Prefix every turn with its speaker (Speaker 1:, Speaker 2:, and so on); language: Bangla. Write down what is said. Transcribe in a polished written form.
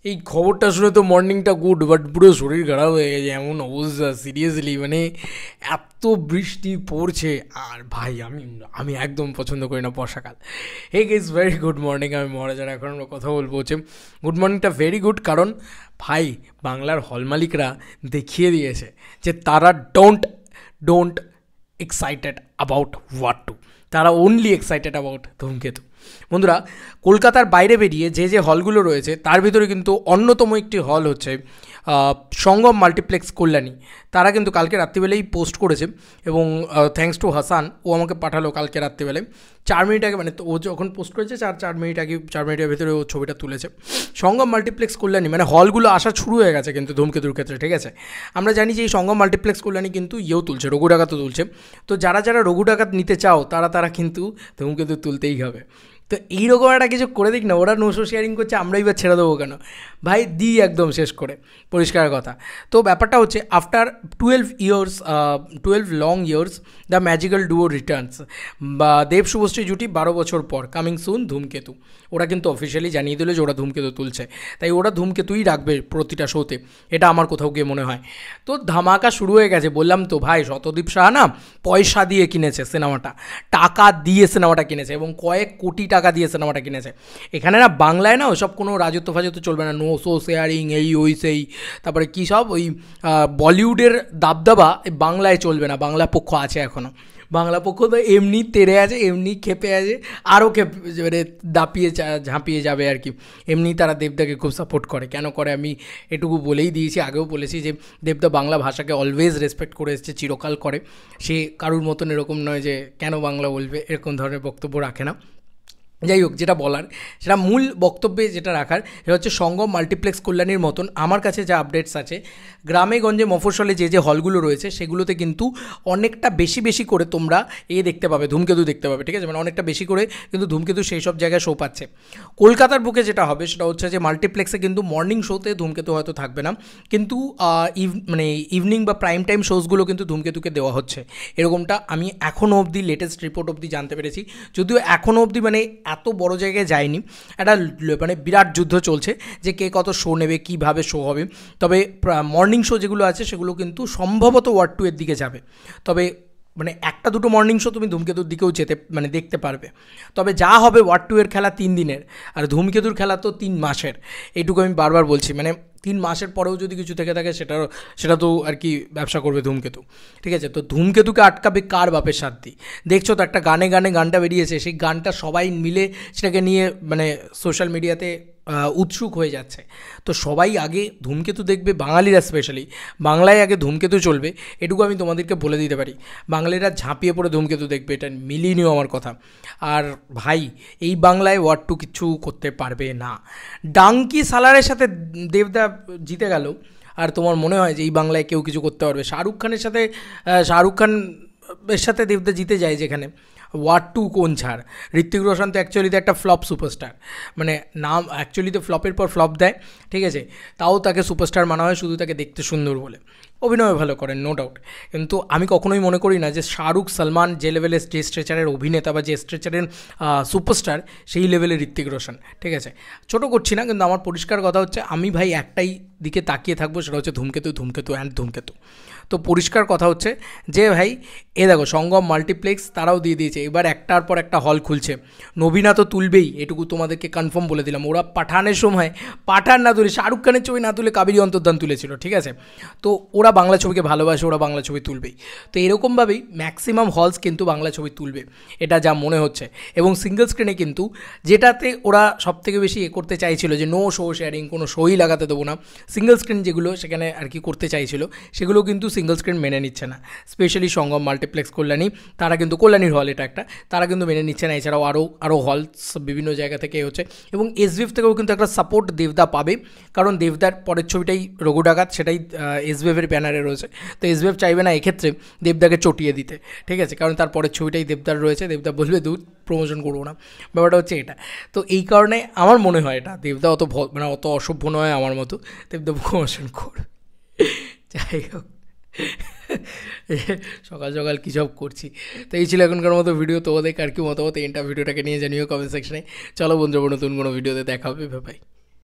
Speaker 1: এই খবরটা শুনে তো মর্নিংটা গুড, বাট পুরো শরীর খারাপ হয়ে গেছে, এমন অবস্থা সিরিয়াসলি। মানে এত বৃষ্টি পড়ছে, আর ভাই আমি আমি একদম পছন্দ করি না বর্ষাকাল। Hey guys very good morning, আমি মহারাজার এখন আমরা কথা বলবো হচ্ছে গুড মর্নিংটা ভেরি গুড, কারণ ভাই বাংলার হল মালিকরা দেখিয়ে দিয়েছে যে তারা don't excited about what to, তারা অনলি এক্সাইটেড অ্যাবাউট ধূমকেতু। বন্ধুরা, কলকাতার বাইরে বেরিয়ে যে যে হলগুলো রয়েছে তার ভিতরে কিন্তু অন্যতম একটি হল হচ্ছে সঙ্গম মাল্টিপ্লেক্স কল্যাণী। তারা কিন্তু কালকে রাত্রিবেলায় পোস্ট করেছে, এবং থ্যাঙ্কস টু হাসান, ও আমাকে পাঠালো কালকে রাত্রিবেলায় 4 মিনিট আগে, মানে ও যখন পোস্ট করেছে 4 মিনিট আগে, 4 মিনিটের ভিতরে ও ছবিটা তুলেছে। সঙ্গম মাল্টিপ্লেক্স কল্যাণী মানে হলগুলো আসা শুরু হয়ে গেছে কিন্তু ধূমকেতুর ক্ষেত্রে, ঠিক আছে। আমরা জানি যে এই সঙ্গম মাল্টিপ্লেক্স কল্যাণী কিন্তু তুলছে, রঘু ডাকাতও তুলছে। তো যারা যারা রঘু ডাকাত নিতে চাও তারা কিন্তু ধূমকেতু তুলতেই হবে। তো এইরকম একটা কিছু করে দিক না, ওরা নোশো শেয়ারিং করছে, আমরাই বা ছেড়ে দেবো কেন ভাই, দিই একদম শেষ করে, পরিষ্কার কথা। তো ব্যাপারটা হচ্ছে after 12 long years the magical duo Returns, বা দেব শুভশ্রী জুটি 12 বছর পর, কামিং সুন ধূমকেতু। ওরা কিন্তু অফিসিয়ালি জানিয়ে দিল যে ওরা ধূমকেতু তুলছে, তাই ওরা ধূমকেতুই রাখবে প্রতিটা শোতে, এটা আমার কোথাও গিয়ে মনে হয়। তো ধামাকা শুরু হয়ে গেছে, বললাম তো ভাই, শতদীপ সাহা না পয়সা দিয়ে কিনেছে সিনেমাটা, টাকা দিয়ে সিনেমাটা কিনেছে, এবং কয়েক কোটি টাকা দিয়ে সিনেমাটা কিনেছে। এখানে না বাংলায় না ওসব কোনো রাজত্ব ফাজত্ব চলবে না, নো শো শেয়ারিং এই ওই সেই, তারপরে কী সব ওই বলিউডের দাবদাবা বাংলায় চলবে না। বাংলা পক্ষ আছে এখনও, বাংলা পক্ষ তো এমনি তেড়ে আছে, এমনি খেপে আছে, আরও মানে দাপিয়ে ঝাঁপিয়ে যাবে আর কি। এমনি তারা দেবদাকে খুব সাপোর্ট করে, কেন করে আমি এটুকু বলেই দিয়েছি, আগেও বলেছি যে দেবদা বাংলা ভাষাকে অলওয়েজ রেসপেক্ট করে এসেছে, চিরকাল করে। সে কারুর মতন এরকম নয় যে কেন বাংলা বলবে, এরকম ধরনের বক্তব্য রাখে না। যাই হোক, যেটা বলার সেটা মূল বক্তব্যে যেটা রাখার, সেটা হচ্ছে সঙ্গম মাল্টিপ্লেক্স কল্যাণীর মতন আমার কাছে যা আপডেটস আছে, গ্রামে গঞ্জে মফস্বলে যে যে হলগুলো রয়েছে সেগুলোতে কিন্তু অনেকটা বেশি করে তোমরা দেখতে পাবে, ধূমকেতু দেখতে পাবে, ঠিক আছে। মানে অনেকটা বেশি করে কিন্তু ধূমকেতু সেই সব জায়গায় শো পাচ্ছে। কলকাতার বুকে যেটা হবে সেটা হচ্ছে যে মাল্টিপ্লেক্সে কিন্তু মর্নিং শোতে ধূমকেতু হয়তো থাকবে না, কিন্তু মানে ইভিনিং বা প্রাইম টাইম শোজগুলো কিন্তু ধূমকেতুকে দেওয়া হচ্ছে, এরকমটা আমি এখনও অবধি লেটেস্ট রিপোর্ট অবধি জানতে পেরেছি। যদিও এখনও অবধি মানে এত বড় জায়গায় যায়নি, একটা মানে বিরাট যুদ্ধ চলছে যে কে কত শো নেবে, কীভাবে শো হবে। তবে মর্নিং শো যেগুলো আছে সেগুলো কিন্তু সম্ভবত ওয়ার্ড 2 এর দিকে যাবে। তবে মানে একটা দুটো মর্নিং শো তুমি ধূমকেতুর দিকেও যেতে মানে দেখতে পারবে। তবে যা হবে ওয়ার্ড 2 এর খেলা 3 দিনের, আর ধূমকেতুর খেলা তো 3 মাসের, এইটুকু আমি বারবার বলছি। মানে 3 মাসের পরেও যদি কিছু থেকে থাকে সেটা তো আর কি ব্যবসা করবে ধূমকেতু, ঠিক আছে। তো ধূমকেতুকে আটকাবে কার বাপের সাধ্যি? দেখছো তো একটা গানটা বেরিয়েছে, সেই গানটা সবাই মিলে সেটাকে নিয়ে মানে সোশ্যাল মিডিয়াতে উৎসুক হয়ে যাচ্ছে। তো সবাই আগে ধূমকেতু দেখবে, বাঙালিরা স্পেশালি, বাংলায় আগে ধূমকেতু চলবে, এটুকু আমি তোমাদেরকে বলে দিতে পারি। বাঙালিরা ঝাঁপিয়ে পড়ে ধূমকেতু দেখবে, এটা মিলিয়ে নিও আমার কথা। আর ভাই, এই বাংলায় ওয়ার্ড 2 কিচ্ছু করতে পারবে না। ডাঙ্কি সালারের সাথে দেবদা জিতে গেল, আর তোমার মনে হয় যে এই বাংলায় কেউ কিছু করতে পারবে? শাহরুখ খানের সাথে দেবদা জিতে যায়, যেখানে ওয়ার্ড 2 কোন ছাড়। ঋত্বিক রোশন তো অ্যাকচুয়ালিতে একটা ফ্লপ সুপারস্টার, মানে নাম অ্যাকচুয়ালিতে ফ্লপের পর ফ্লপ দেয়, ঠিক আছে। তাও তাকে সুপারস্টার মানা হয় শুধু তাকে দেখতে সুন্দর বলে। অভিনয় ভালো করেন, নো ডাউট, কিন্তু আমি কখনোই মনে করি না যে শাহরুখ সালমান যে লেভেলের যে স্ট্রেচারের অভিনেতা বা যে স্ট্রেচারের সুপারস্টার, সেই লেভেলের ঋত্বিক রোশন, ঠিক আছে। ছোটো করছি না, কিন্তু আমার পরিষ্কার কথা হচ্ছে আমি ভাই একটাই দিকে তাকিয়ে থাকবো, সেটা হচ্ছে ধূমকেতু অ্যান্ড ধূমকেতু। তো পরিষ্কার কথা হচ্ছে যে ভাই, দেখো সঙ্গম মাল্টিপ্লেক্স তারাও দিয়ে দিয়েছে, এবার একটার পর একটা হল খুলছে। নবীনা তো তুলবেই, এটুকু তোমাদেরকে কনফার্ম বলে দিলাম। ওরা পাঠানের সময় পাঠান না তুলে, শাহরুখ খানের ছবি না তুলে কাবেরী অন্তর্ধান তুলেছিল, ঠিক আছে। তো ওরা বাংলা ছবিকে ভালোবাসে, ওরা বাংলা ছবি তুলবেই। তো এরকমভাবেই ম্যাক্সিমাম হলস কিন্তু বাংলা ছবি তুলবে, এটা যা মনে হচ্ছে। এবং সিঙ্গল স্ক্রিনে কিন্তু যেটাতে ওরা সবথেকে বেশি করতে চাইছিল যে নো শো শেয়ারিং, কোনো শোই লাগাতে দেবো না, সিঙ্গল স্ক্রিন যেগুলো সেখানে আর কি করতে চাইছিল, সেগুলো কিন্তু সিঙ্গল স্ক্রিন মেনে নিচ্ছে না। স্পেশালি সঙ্গম মাল্টিপ্লেক্স কল্যাণী, তারা কিন্তু কল্যাণীর হল এটা একটা, তারা কিন্তু মেনে নিচ্ছে না। এছাড়াও আরও হলস বিভিন্ন জায়গা থেকে হচ্ছে, এবং এসভিএফ থেকেও কিন্তু একটা সাপোর্ট দেবদা পাবে, কারণ দেবদার পরের ছবিটাই রঘু ডাকাত, সেটাই এসভিএফের ব্যানারে রয়েছে। তো এসভিএফ চাইবে না এক্ষেত্রে দেবদাকে চটিয়ে দিতে, ঠিক আছে, কারণ তার পরের ছবিটাই দেবদার রয়েছে। দেবদা বলবে দূর, প্রমোশন করবো না, ব্যাপারটা হচ্ছে এটা। তো এই কারণে আমার মনে হয় এটা দেবদা অত অসভ্য নয় আমার মতো, দেবদা প্রমোশন করবে। যাই হোক, সকাল সকাল কী সব করছি। তো এই ছিল এখনকার মতো ভিডিও। তোমাদের আর কি মতামত, ভিডিওটাকে নিয়ে জানিও কমেন্ট সেকশনে। চলো বন্ধুরা, নতুন কোনো ভিডিওতে দেখা হবে, ভাই।